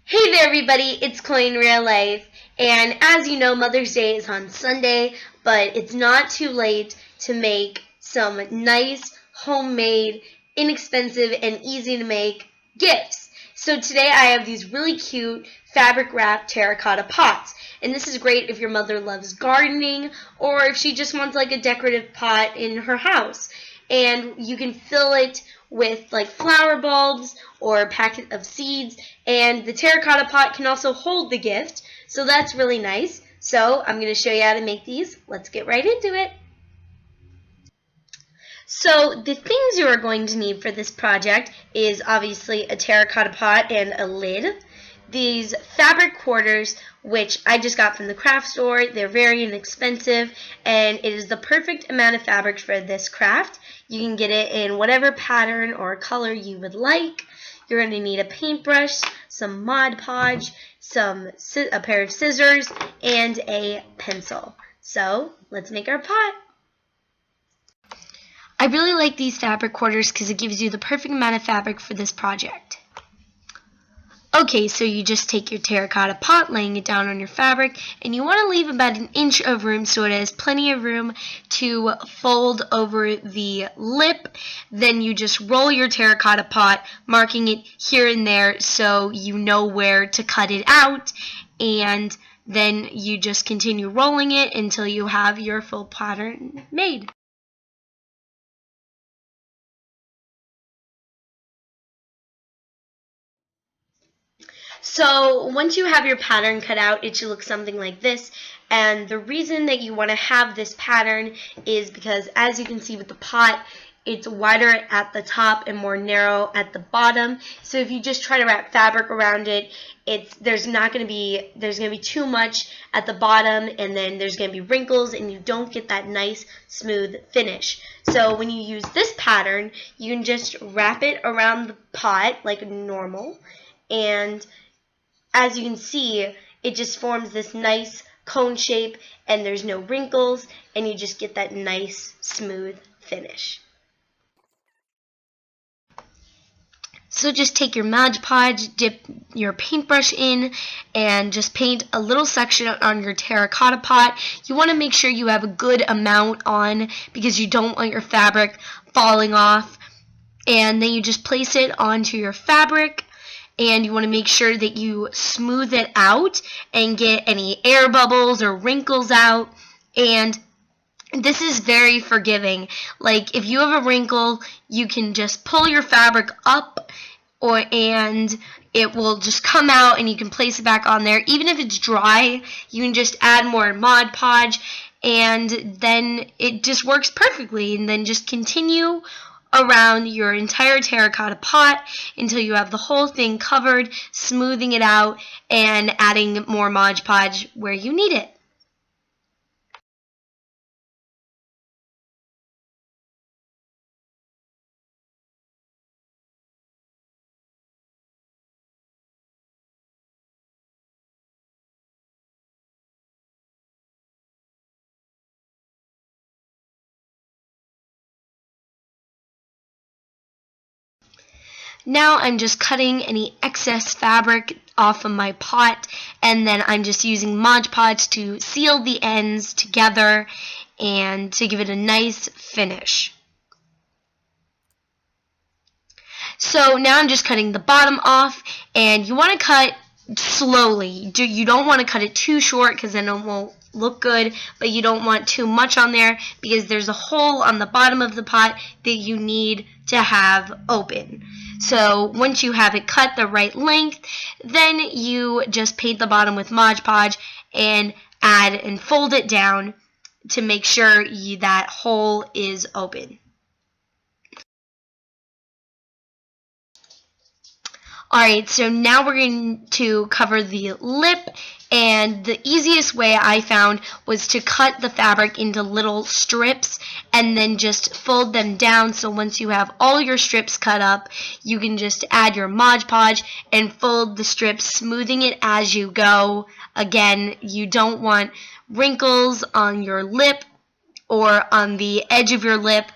Hey there everybody, it's Coin Real Life, and as you know, Mother's Day is on Sunday, but it's not too late to make some nice, homemade, inexpensive, and easy to make gifts. So today I have these really cute fabric wrapped terracotta pots, and this is great if your mother loves gardening or if she just wants like a decorative pot in her house. And you can fill it with like flower bulbs or a packet of seeds, and the terracotta pot can also hold the gift, so that's really nice. So I'm going to show you how to make these. Let's get right into it. So the things you are going to need for this project is obviously a terracotta pot and a lid. These fabric quarters, which I just got from the craft store, they're very inexpensive, and it is the perfect amount of fabric for this craft. You can get it in whatever pattern or color you would like. You're going to need a paintbrush, some Mod Podge, a pair of scissors, and a pencil. So let's make our pot. I really like these fabric quarters because it gives you the perfect amount of fabric for this project. Okay, so you just take your terracotta pot, laying it down on your fabric, and you want to leave about an inch of room so it has plenty of room to fold over the lip. Then you just roll your terracotta pot, marking it here and there so you know where to cut it out, and then you just continue rolling it until you have your full pattern made. So once you have your pattern cut out, it should look something like this. And the reason that you want to have this pattern is because, as you can see with the pot, it's wider at the top and more narrow at the bottom. So if you just try to wrap fabric around it, there's going to be too much at the bottom, and then there's going to be wrinkles, and you don't get that nice smooth finish. So when you use this pattern, you can just wrap it around the pot like normal, and as you can see, it just forms this nice cone shape, and there's no wrinkles, and you just get that nice smooth finish. So just take your Mod Podge, dip your paintbrush in, and just paint a little section on your terracotta pot. You want to make sure you have a good amount on because you don't want your fabric falling off. And then you just place it onto your fabric, and you want to make sure that you smooth it out and get any air bubbles or wrinkles out. And this is very forgiving. Like if you have a wrinkle, you can just pull your fabric up, and it will just come out, and you can place it back on there. Even if it's dry, you can just add more Mod Podge, and then it just works perfectly. And then just continue around your entire terracotta pot until you have the whole thing covered, smoothing it out and adding more Mod Podge where you need it. Now I'm just cutting any excess fabric off of my pot, and then I'm just using Mod Podge to seal the ends together and to give it a nice finish. So now I'm just cutting the bottom off, and you want to cut slowly. You don't want to cut it too short because then it won't look good, but you don't want too much on there because there's a hole on the bottom of the pot that you need to have open. So once you have it cut the right length, then you just paint the bottom with Mod Podge and add and fold it down to make sure that hole is open. Alright, so now we're going to cover the lip, and the easiest way I found was to cut the fabric into little strips and then just fold them down. So once you have all your strips cut up, you can just add your Mod Podge and fold the strips, smoothing it as you go. Again, you don't want wrinkles on your lip or on the edge of your lip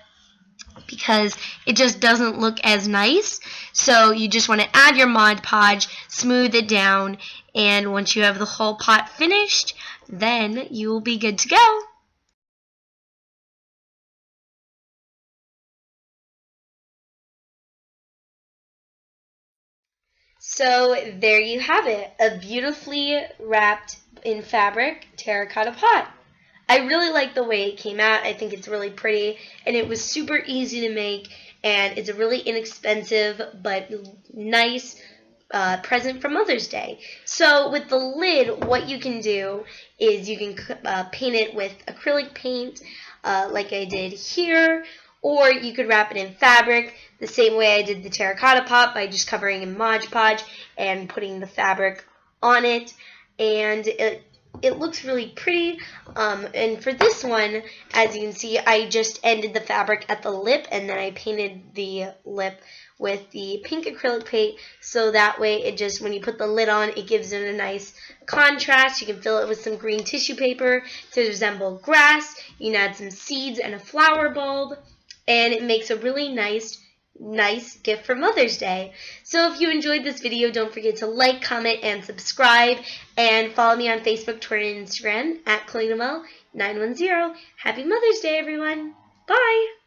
because it just doesn't look as nice. So you just want to add your Mod Podge, smooth it down, and once you have the whole pot finished, then you will be good to go. So there you have it, a beautifully wrapped in fabric terracotta pot. I really like the way it came out. I think it's really pretty, and it was super easy to make, and it's a really inexpensive but nice present for Mother's Day. So with the lid, what you can do is you can paint it with acrylic paint, like I did here, or you could wrap it in fabric the same way I did the terracotta pot by just covering in Mod Podge and putting the fabric on it, and it looks really pretty. And for this one, as you can see, I just ended the fabric at the lip, and then I painted the lip with the pink acrylic paint, so that way it just, when you put the lid on, it gives it a nice contrast. You can fill it with some green tissue paper to resemble grass. You can add some seeds and a flower bulb, and it makes a really nice gift for Mother's Day. So if you enjoyed this video, don't forget to like, comment, and subscribe, and follow me on Facebook, Twitter, and Instagram at CloeNoelle910. Happy Mother's Day, everyone. Bye!